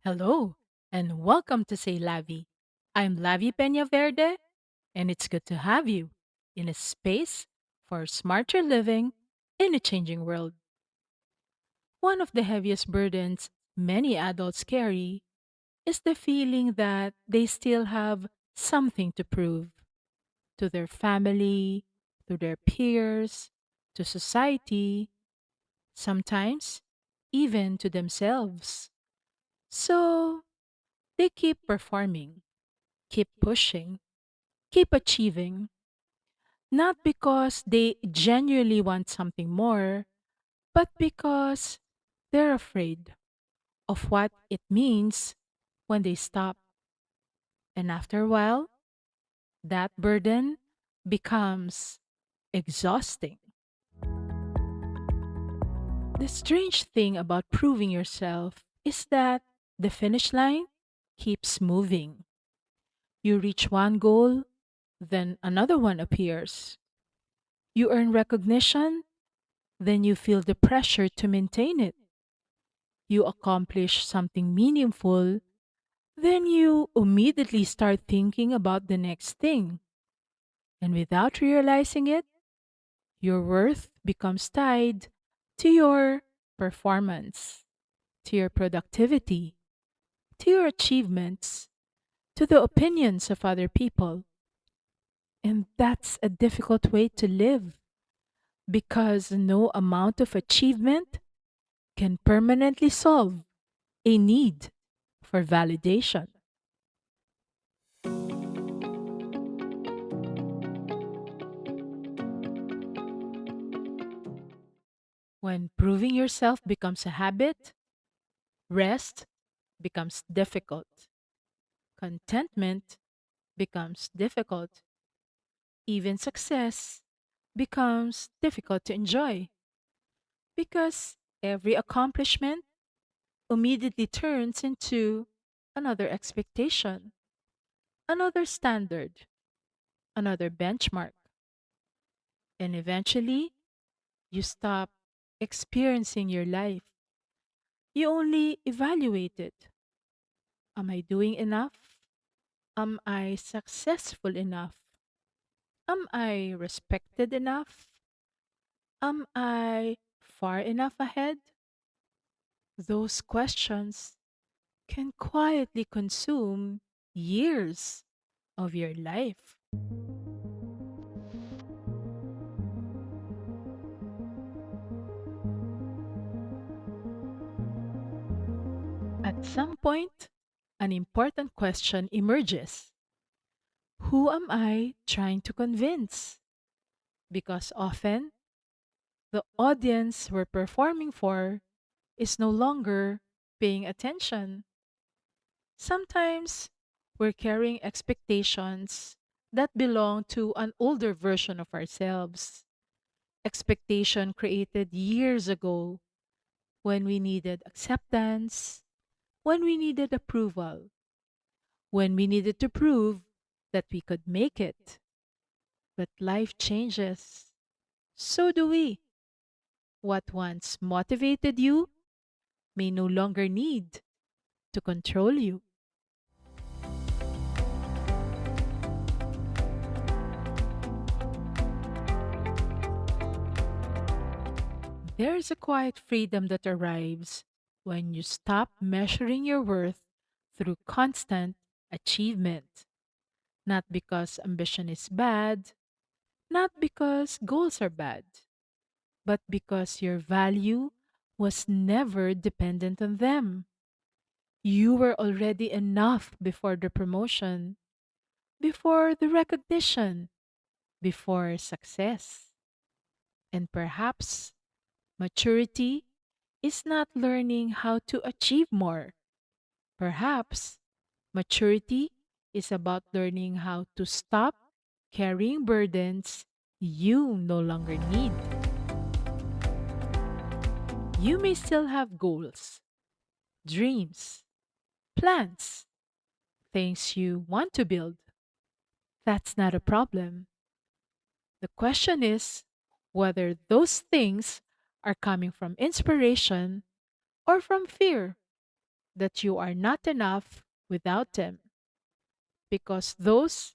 Hello, and welcome to Say Lavi. I'm Lavi Peña and it's good to have you in a space for smarter living in a changing world. One of the heaviest burdens many adults carry is the feeling that they still have something to prove to their family, to their peers, to society, sometimes even to themselves. So they keep performing, keep pushing, keep achieving, not because they genuinely want something more, but because they're afraid of what it means when they stop. And after a while, that burden becomes exhausting. The strange thing about proving yourself is that the finish line keeps moving. You reach one goal, then another one appears. You earn recognition, then you feel the pressure to maintain it. You accomplish something meaningful, then you immediately start thinking about the next thing. And without realizing it, your worth becomes tied to your performance, to your productivity, to your achievements, to the opinions of other people. And that's a difficult way to live because no amount of achievement can permanently solve a need for validation. When proving yourself becomes a habit, rest becomes difficult. Contentment becomes difficult. Even success becomes difficult to enjoy because every accomplishment immediately turns into another expectation, another standard, another benchmark. And eventually, you stop experiencing your life. You only evaluate it. Am I doing enough? Am I successful enough? Am I respected enough? Am I far enough ahead? Those questions can quietly consume years of your life. At some point, an important question emerges. Who am I trying to convince? Because often, the audience we're performing for is no longer paying attention. Sometimes we're carrying expectations that belong to an older version of ourselves. Expectation created years ago when we needed acceptance, when we needed approval, when we needed to prove that we could make it. But life changes. So do we. What once motivated you may no longer need to control you. There's a quiet freedom that arrives when you stop measuring your worth through constant achievement. Not because ambition is bad, not because goals are bad, but because your value was never dependent on them. You were already enough before the promotion, before the recognition, before success. And perhaps maturity is not learning how to achieve more. Perhaps maturity is about learning how to stop carrying burdens you no longer need. You may still have goals, dreams, plans, things you want to build. That's not a problem. The question is whether those things are coming from inspiration or from fear. that you are not enough without them, because those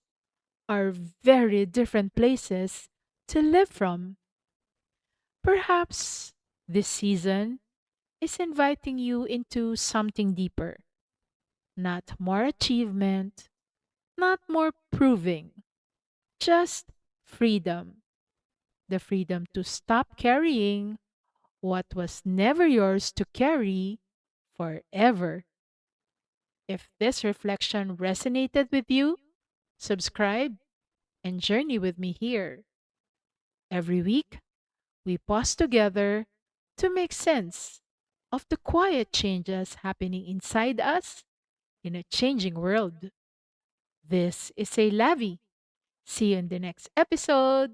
are very different places to live from. Perhaps this season is inviting you into something deeper, not more achievement, not more proving, just freedom. The freedom to stop carrying what was never yours to carry forever. If this reflection resonated with you, subscribe and journey with me here. Every week, we pause together to make sense of the quiet changes happening inside us in a changing world. This is Say Lavi. See you in the next episode.